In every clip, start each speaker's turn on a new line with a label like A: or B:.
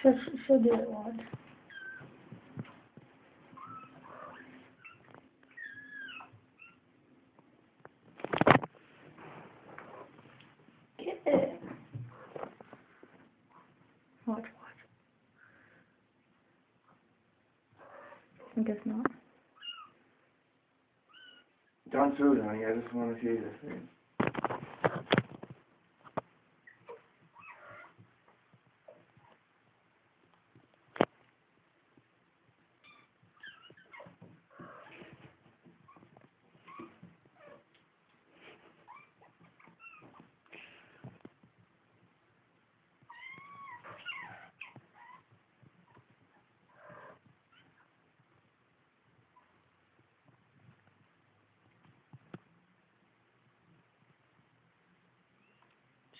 A: She'll do it once. Get it. Watch. I guess not.
B: Don't throw it, honey. I just want to see this thing.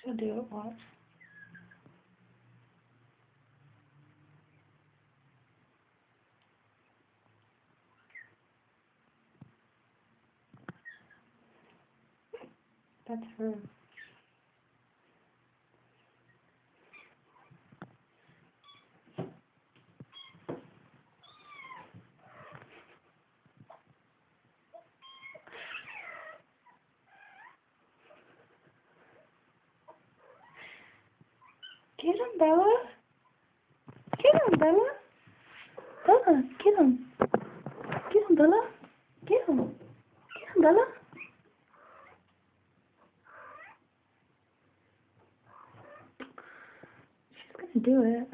A: She'll do it once. That's her. Get him, Bella. Get him, Bella. Bella, get him. Get him, Bella. Get him. Get him, Bella. She's gonna do it.